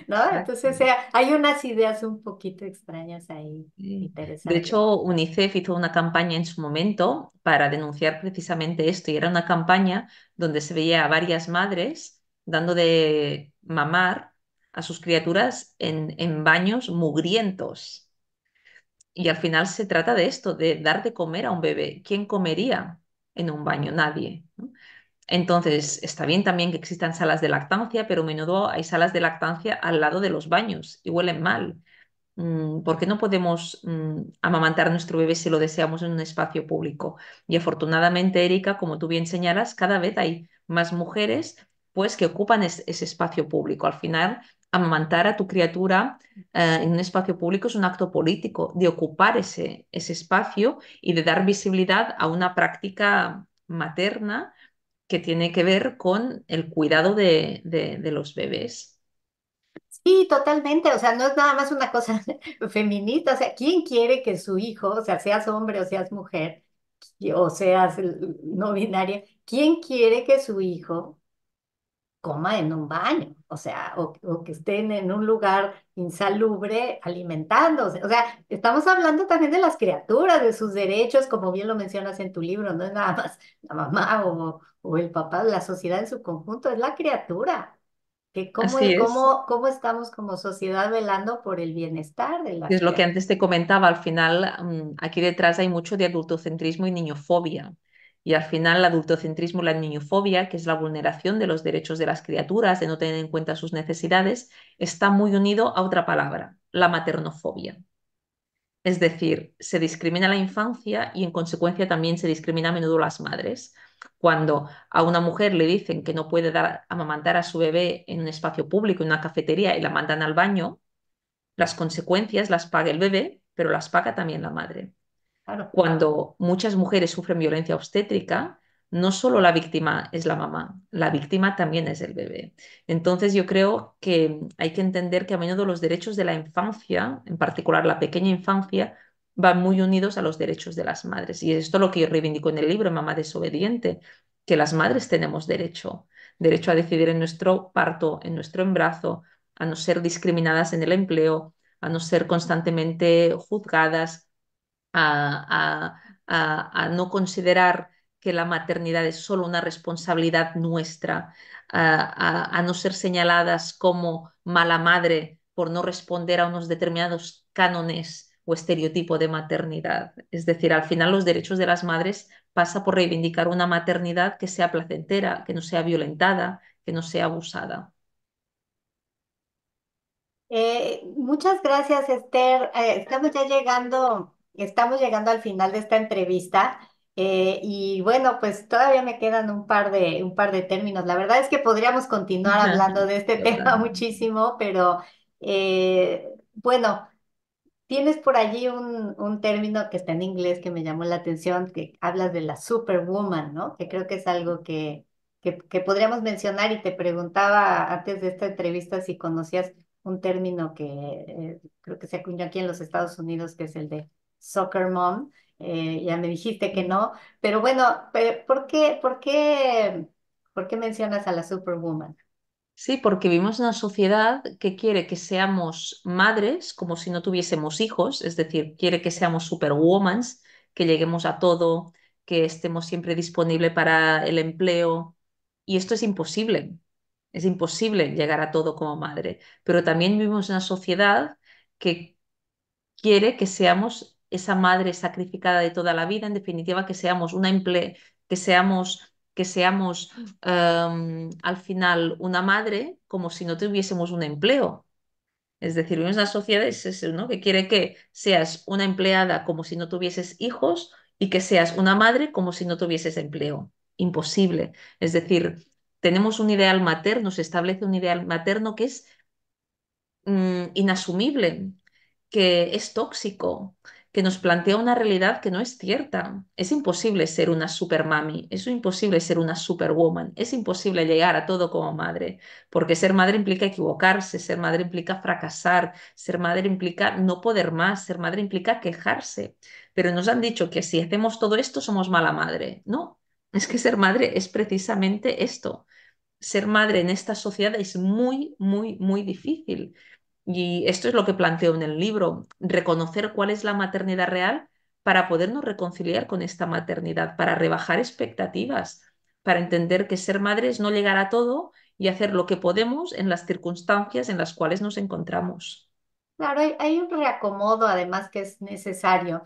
¿No? Entonces, o Exacto. sea, hay unas ideas un poquito extrañas ahí, Sí. De interesantes. hecho, UNICEF hizo una campaña en su momento para denunciar precisamente esto y era una campaña donde se veía a varias madres dando de mamar a sus criaturas en baños mugrientos. Y al final se trata de esto, de dar de comer a un bebé. ¿Quién comería en un baño? Nadie, ¿no? Entonces, está bien también que existan salas de lactancia, pero a menudo hay salas de lactancia al lado de los baños y huelen mal. ¿Por qué no podemos amamantar a nuestro bebé si lo deseamos en un espacio público? Y afortunadamente, Erika, como tú bien señalas, cada vez hay más mujeres pues que ocupan ese espacio público. Al final, amamantar a tu criatura en un espacio público es un acto político de ocupar ese espacio y de dar visibilidad a una práctica materna que tiene que ver con el cuidado de los bebés. Sí, totalmente. O sea, no es nada más una cosa feminista. O sea, ¿quién quiere que su hijo, o sea, seas hombre o seas mujer, o seas no binaria, quién quiere que su hijo coma en un baño? O sea, o que estén en un lugar insalubre alimentándose. O sea, estamos hablando también de las criaturas, de sus derechos, como bien lo mencionas en tu libro. No es nada más la mamá o el papá, la sociedad en su conjunto, es la criatura que Así es. cómo estamos como sociedad velando por el bienestar de Y las es lo que criaturas. antes te comentaba, al final aquí detrás hay mucho de adultocentrismo y niñofobia. Y al final el adultocentrismo y la niñofobia, que es la vulneración de los derechos de las criaturas, de no tener en cuenta sus necesidades, está muy unido a otra palabra, la maternofobia. Es decir, se discrimina a la infancia y en consecuencia también se discrimina a menudo a las madres. Cuando a una mujer le dicen que no puede dar amamantar a su bebé en un espacio público, en una cafetería, y la mandan al baño, las consecuencias las paga el bebé, pero las paga también la madre. Claro. Cuando muchas mujeres sufren violencia obstétrica, no solo la víctima es la mamá, la víctima también es el bebé. Entonces yo creo que hay que entender que a menudo los derechos de la infancia, en particular la pequeña infancia, van muy unidos a los derechos de las madres. Y esto es lo que yo reivindico en el libro Mamá desobediente, que las madres tenemos derecho, derecho a decidir en nuestro parto, en nuestro embarazo, a no ser discriminadas en el empleo, a no ser constantemente juzgadas, a no considerar que la maternidad es solo una responsabilidad nuestra, a no ser señaladas como mala madre por no responder a unos determinados cánones o estereotipo de maternidad. Es decir, al final los derechos de las madres pasa por reivindicar una maternidad que sea placentera, que no sea violentada, que no sea abusada. Muchas gracias, Esther. Estamos llegando al final de esta entrevista. Y bueno, pues todavía me quedan un par de términos. La verdad es que podríamos continuar hablando de este tema Totalmente. muchísimo, pero bueno. Tienes por allí un término que está en inglés que me llamó la atención, que hablas de la superwoman, ¿no? Que creo que es algo que podríamos mencionar y te preguntaba antes de esta entrevista si conocías un término que creo que se acuñó aquí en los Estados Unidos, que es el de soccer mom. Ya me dijiste que no, pero bueno, por qué mencionas a la superwoman? Sí, porque vivimos en una sociedad que quiere que seamos madres como si no tuviésemos hijos, es decir, quiere que seamos superwomans, que lleguemos a todo, que estemos siempre disponibles para el empleo. Y esto es imposible llegar a todo como madre. Pero también vivimos en una sociedad que quiere que seamos esa madre sacrificada de toda la vida, en definitiva, que seamos que seamos al final una madre como si no tuviésemos un empleo. Es decir, vivimos en una sociedad es eso, ¿no? Que quiere que seas una empleada como si no tuvieses hijos y que seas una madre como si no tuvieses empleo. Imposible. Es decir, tenemos un ideal materno, se establece un ideal materno que es inasumible, que es tóxico, que nos plantea una realidad que no es cierta. Es imposible ser una supermami, es imposible ser una superwoman, es imposible llegar a todo como madre, porque ser madre implica equivocarse, ser madre implica fracasar, ser madre implica no poder más, ser madre implica quejarse. Pero nos han dicho que si hacemos todo esto somos mala madre. No, es que ser madre es precisamente esto. Ser madre en esta sociedad es muy, muy, muy difícil. Y esto es lo que planteo en el libro, reconocer cuál es la maternidad real para podernos reconciliar con esta maternidad, para rebajar expectativas, para entender que ser madre es no llegar a todo y hacer lo que podemos en las circunstancias en las cuales nos encontramos. Claro, hay un reacomodo además que es necesario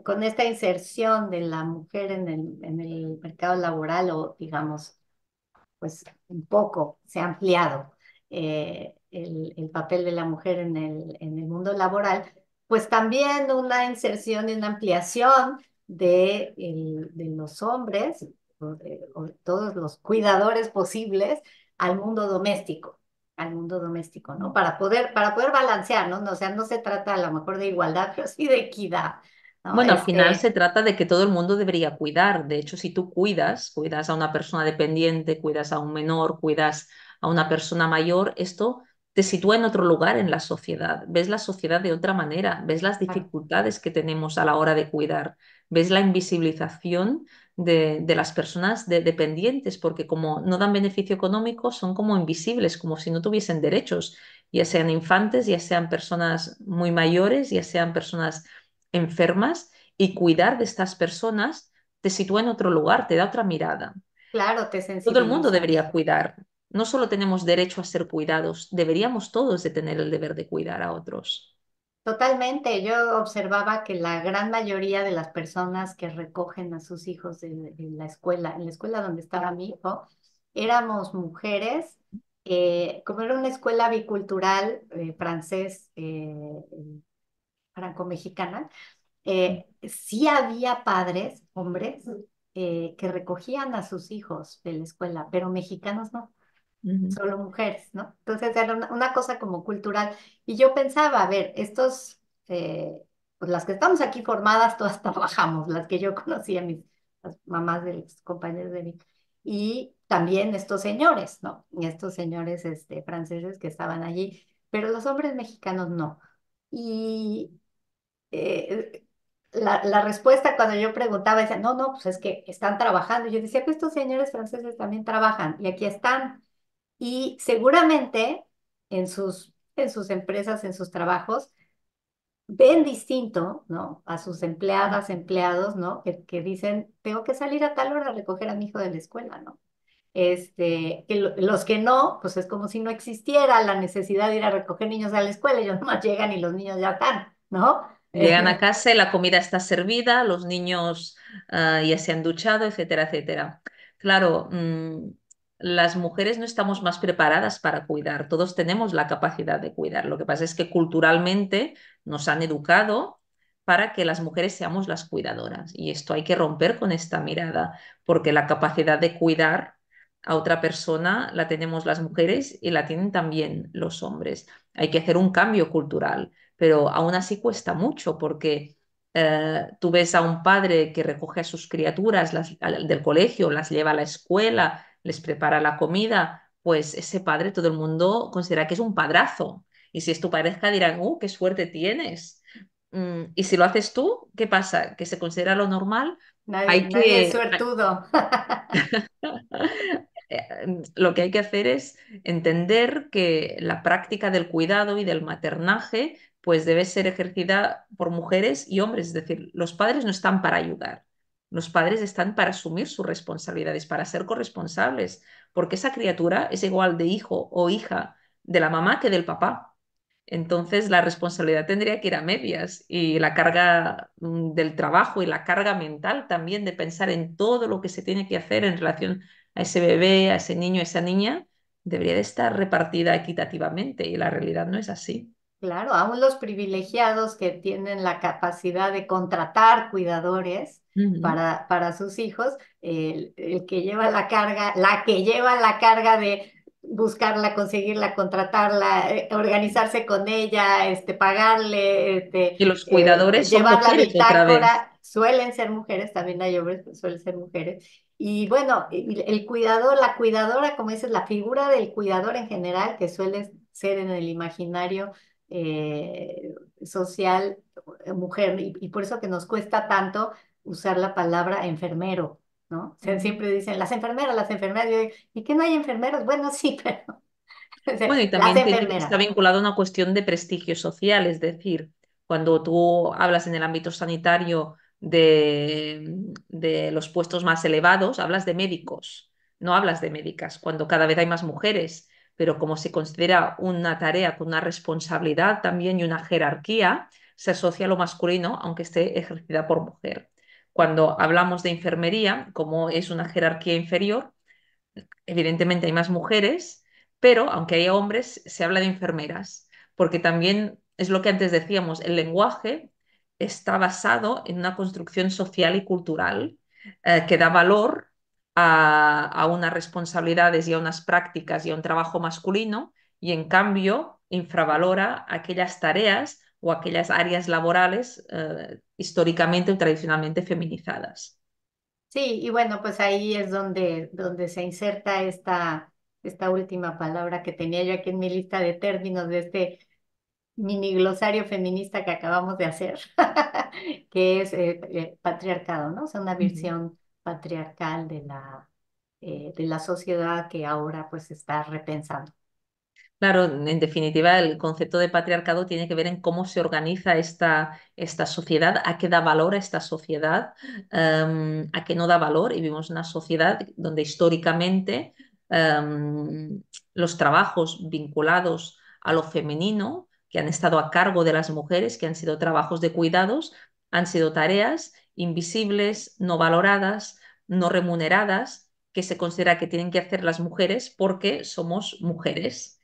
con esta inserción de la mujer en el mercado laboral o digamos pues un poco se ha ampliado el papel de la mujer en el mundo laboral, pues también una inserción y una ampliación de los hombres o todos los cuidadores posibles al mundo doméstico, al mundo doméstico, ¿no? Para poder balancear, ¿no? No, o sea, no se trata a lo mejor de igualdad, pero sí de equidad, ¿no? Bueno, al final se trata de que todo el mundo debería cuidar. De hecho, si tú cuidas a una persona dependiente, cuidas a un menor, cuidas a una persona mayor, esto te sitúa en otro lugar en la sociedad. Ves la sociedad de otra manera, ves las Claro, dificultades que tenemos a la hora de cuidar, ves la invisibilización de las personas dependientes, porque como no dan beneficio económico, son como invisibles, como si no tuviesen derechos, ya sean infantes, ya sean personas muy mayores, ya sean personas enfermas, y cuidar de estas personas te sitúa en otro lugar, te da otra mirada. claro, te Todo el mundo sensibilizas. debería cuidar. No solo tenemos derecho a ser cuidados, deberíamos todos de tener el deber de cuidar a otros. Totalmente, yo observaba que la gran mayoría de las personas que recogen a sus hijos de la escuela, en la escuela donde estaba mi hijo, éramos mujeres, como era una escuela bicultural francés, franco-mexicana, sí había padres, hombres, que recogían a sus hijos de la escuela, pero mexicanos no, Ujú. solo mujeres, ¿no? Entonces era una cosa como cultural. Y yo pensaba, a ver, pues las que estamos aquí formadas, todas trabajamos, las que yo conocí a las mamás de los compañeros de mí. Y también estos señores, ¿no? Y estos señores franceses que estaban allí, pero los hombres mexicanos no. Y eh, la respuesta cuando yo preguntaba decía, no, no, pues es que están trabajando. Yo decía, pues estos señores franceses también trabajan y aquí están. Y seguramente en sus empresas, en sus trabajos, ven distinto, ¿no? A sus empleadas, empleados, ¿no? Que dicen, tengo que salir a tal hora a recoger a mi hijo de la escuela, ¿no? Los que no, pues es como si no existiera la necesidad de ir a recoger niños a la escuela, ellos nomás llegan y los niños ya están, ¿no? Llegan a casa y la comida está servida, los niños ya se han duchado, etcétera, etcétera. Claro, las mujeres no estamos más preparadas para cuidar, todos tenemos la capacidad de cuidar. Lo que pasa es que culturalmente nos han educado para que las mujeres seamos las cuidadoras y esto hay que romper con esta mirada, porque la capacidad de cuidar a otra persona la tenemos las mujeres y la tienen también los hombres. Hay que hacer un cambio cultural, pero aún así cuesta mucho porque tú ves a un padre que recoge a sus criaturas del colegio, las lleva a la escuela, les prepara la comida, pues ese padre todo el mundo considera que es un padrazo. Y si es tu pareja dirán, qué suerte tienes. Y si lo haces tú, ¿qué pasa? ¿Que se considera lo normal? Nadie, Hay nadie es que, suertudo. lo que hay que hacer es entender que la práctica del cuidado y del maternaje pues debe ser ejercida por mujeres y hombres, es decir, los padres no están para ayudar, los padres están para asumir sus responsabilidades, para ser corresponsables, porque esa criatura es igual de hijo o hija de la mamá que del papá. Entonces, la responsabilidad tendría que ir a medias y la carga del trabajo y la carga mental también de pensar en todo lo que se tiene que hacer en relación a ese bebé, a ese niño, a esa niña, debería de estar repartida equitativamente y la realidad no es así. Claro, aún los privilegiados que tienen la capacidad de contratar cuidadores Ujú. para sus hijos, el que lleva la carga, la que lleva la carga de buscarla, conseguirla, contratarla, organizarse con ella, pagarle, Y los cuidadores son llevar la mujeres otra vez. bitácora. Suelen ser mujeres, también hay hombres, pero suelen ser mujeres. Y bueno, el cuidador, la cuidadora, como dices, la figura del cuidador en general, que suele ser en el imaginario social, mujer, y por eso que nos cuesta tanto usar la palabra enfermero, ¿no? O sea, Ujú. siempre dicen las enfermeras, yo digo, ¿y que no hay enfermeros? Bueno, sí, pero o sea, Bueno, y las también está enfermeras. vinculado a una cuestión de prestigio social, es decir, cuando tú hablas en el ámbito sanitario de los puestos más elevados, hablas de médicos, no hablas de médicas, cuando cada vez hay más mujeres, pero como se considera una tarea con una responsabilidad también y una jerarquía, se asocia a lo masculino, aunque esté ejercida por mujer. Cuando hablamos de enfermería, como es una jerarquía inferior, evidentemente hay más mujeres, pero aunque haya hombres, se habla de enfermeras, porque también es lo que antes decíamos, el lenguaje está basado en una construcción social y cultural que da valor a unas responsabilidades y a unas prácticas y a un trabajo masculino y en cambio infravalora aquellas tareas o aquellas áreas laborales históricamente o tradicionalmente feminizadas. Sí, y bueno, pues ahí es donde se inserta esta última palabra que tenía yo aquí en mi lista de términos de este mini glosario feminista que acabamos de hacer, que es patriarcado, ¿no? O sea, una Ujú. visión patriarcal de la sociedad que ahora pues se está repensando. Claro, en definitiva, el concepto de patriarcado tiene que ver en cómo se organiza esta sociedad, a qué da valor a esta sociedad, a qué no da valor. Y vivimos una sociedad donde históricamente los trabajos vinculados a lo femenino, que han estado a cargo de las mujeres, que han sido trabajos de cuidados, han sido tareas invisibles, no valoradas, no remuneradas, que se considera que tienen que hacer las mujeres porque somos mujeres.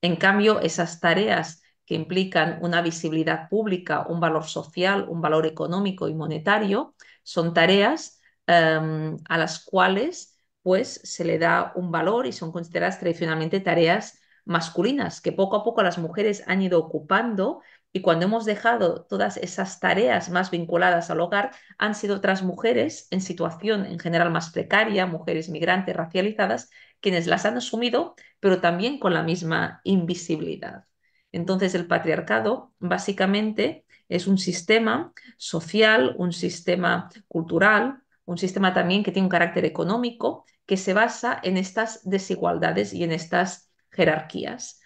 En cambio, esas tareas que implican una visibilidad pública, un valor social, un valor económico y monetario, son tareas a las cuales pues, se le da un valor y son consideradas tradicionalmente tareas masculinas, que poco a poco las mujeres han ido ocupando y cuando hemos dejado todas esas tareas más vinculadas al hogar, han sido otras mujeres en situación en general más precaria, mujeres migrantes, racializadas, quienes las han asumido pero también con la misma invisibilidad. Entonces, el patriarcado básicamente es un sistema social, un sistema cultural, un sistema también que tiene un carácter económico, que se basa en estas desigualdades y en estas jerarquías,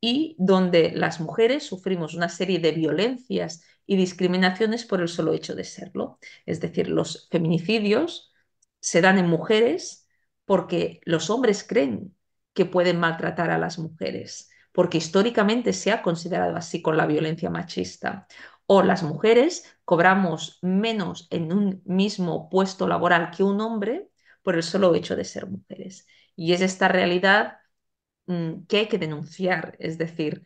y donde las mujeres sufrimos una serie de violencias y discriminaciones por el solo hecho de serlo. Es decir, los feminicidios se dan en mujeres porque los hombres creen que pueden maltratar a las mujeres, porque históricamente se ha considerado así con la violencia machista. O las mujeres cobramos menos en un mismo puesto laboral que un hombre por el solo hecho de ser mujeres. Y es esta realidad que hay que denunciar. Es decir,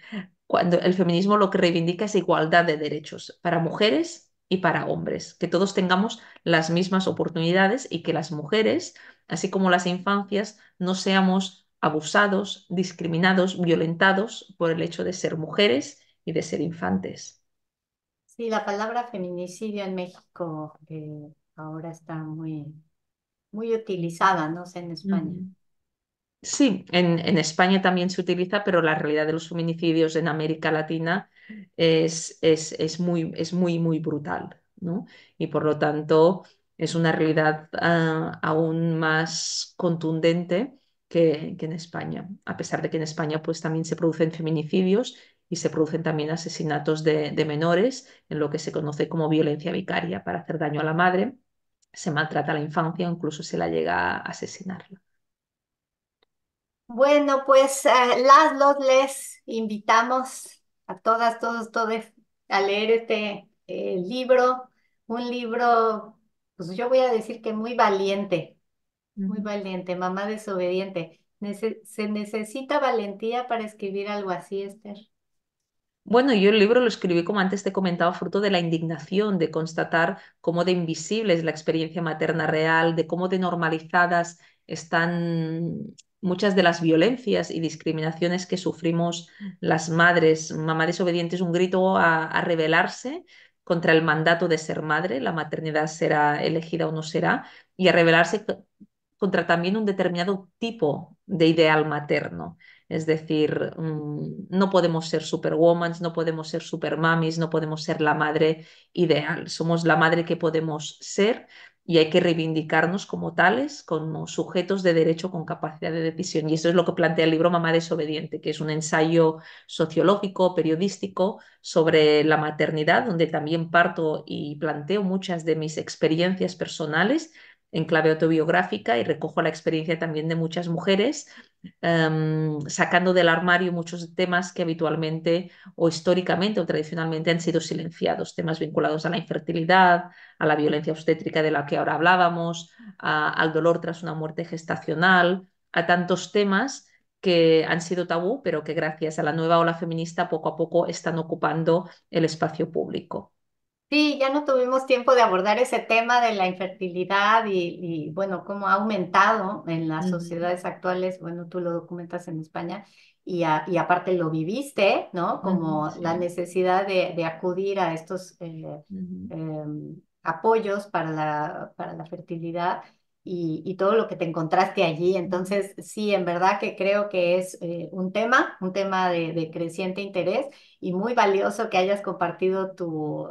cuando el feminismo lo que reivindica es igualdad de derechos para mujeres y para hombres, que todos tengamos las mismas oportunidades y que las mujeres, así como las infancias, no seamos abusados, discriminados, violentados por el hecho de ser mujeres y de ser infantes. Sí, la palabra feminicidio en México ahora está muy utilizada, no sé, en España. Ujú. Sí, en España también se utiliza, pero la realidad de los feminicidios en América Latina es muy, muy brutal, ¿no? Y por lo tanto es una realidad aún más contundente que en España, a pesar de que en España pues también se producen feminicidios y se producen también asesinatos de menores en lo que se conoce como violencia vicaria para hacer daño a la madre, se maltrata a la infancia o incluso se la llega a asesinarla. Bueno, pues les invitamos a todas, todos, todos a leer este libro, un libro, pues yo voy a decir que muy Ujú. valiente, mamá desobediente. Se necesita valentía para escribir algo así, Esther. Bueno, yo el libro lo escribí, como antes te comentaba, fruto de la indignación, de constatar cómo de invisible es la experiencia materna real, de cómo de normalizadas están muchas de las violencias y discriminaciones que sufrimos las madres. Mamá desobediente es un grito a rebelarse contra el mandato de ser madre, la maternidad será elegida o no será, y a rebelarse contra también un determinado tipo de ideal materno. Es decir, no podemos ser superwoman, no podemos ser supermamis, no podemos ser la madre ideal. Somos la madre que podemos ser y hay que reivindicarnos como tales, como sujetos de derecho con capacidad de decisión. Y eso es lo que plantea el libro Mamá desobediente, que es un ensayo sociológico, periodístico sobre la maternidad, donde también parto y planteo muchas de mis experiencias personales en clave autobiográfica y recojo la experiencia también de muchas mujeres, sacando del armario muchos temas que habitualmente o históricamente o tradicionalmente han sido silenciados, temas vinculados a la infertilidad, a la violencia obstétrica de la que ahora hablábamos, al dolor tras una muerte gestacional, a tantos temas que han sido tabú, pero que gracias a la nueva ola feminista poco a poco están ocupando el espacio público. Sí, ya no tuvimos tiempo de abordar ese tema de la infertilidad bueno, cómo ha aumentado en las Ujú, sociedades actuales. Bueno, tú lo documentas en España y aparte lo viviste, ¿no? ujú, Como la sí. necesidad de acudir a estos Ujú, apoyos para la fertilidad y todo lo que te encontraste allí. ujú, Entonces, sí, en verdad que creo que es un tema de creciente interés y muy valioso que hayas compartido tu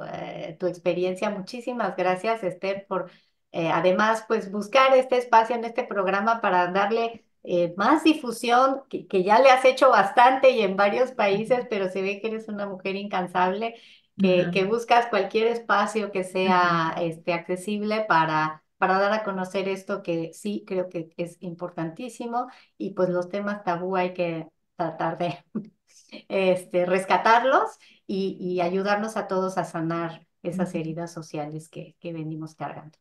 experiencia. Muchísimas gracias, Esther, por además, pues buscar este espacio en este programa para darle más difusión, que ya le has hecho bastante y en varios países, pero se ve que eres una mujer incansable, que buscas cualquier espacio que sea accesible para dar a conocer esto que sí creo que es importantísimo y pues los temas tabú hay que tratar de rescatarlos y ayudarnos a todos a sanar esas ujú. heridas sociales que venimos cargando.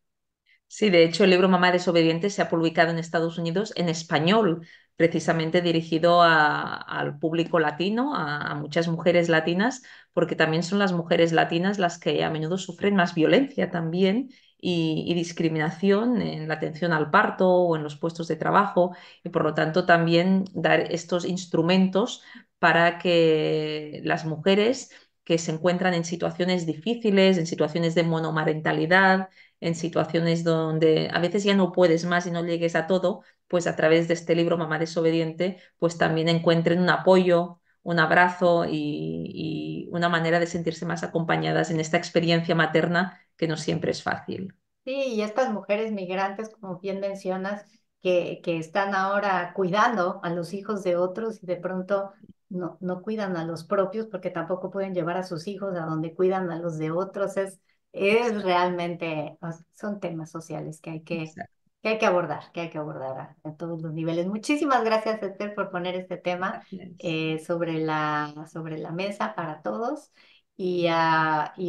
Sí, de hecho, el libro Mamá desobediente se ha publicado en Estados Unidos en español, precisamente dirigido al público latino, a muchas mujeres latinas, porque también son las mujeres latinas las que a menudo sufren más violencia también y discriminación en la atención al parto o en los puestos de trabajo, y por lo tanto también dar estos instrumentos para que las mujeres que se encuentran en situaciones difíciles, en situaciones de monomarentalidad, en situaciones donde a veces ya no puedes más y no llegues a todo, pues a través de este libro Mamá desobediente, pues también encuentren un apoyo, un abrazo y una manera de sentirse más acompañadas en esta experiencia materna que no siempre es fácil. Sí, y estas mujeres migrantes, como bien mencionas, que están ahora cuidando a los hijos de otros y de pronto no cuidan a los propios porque tampoco pueden llevar a sus hijos a donde cuidan a los de otros, es Exacto, realmente, son temas sociales exacto. que hay que abordar, que hay que abordar a todos los niveles. Muchísimas gracias, Esther, por poner este tema Gracias. sobre la mesa para todos. Y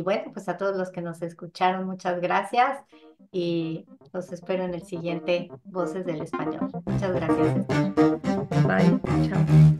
bueno, pues a todos los que nos escucharon, muchas gracias y los espero en el siguiente Voces del Español. Muchas gracias, Esther. Bye, chao.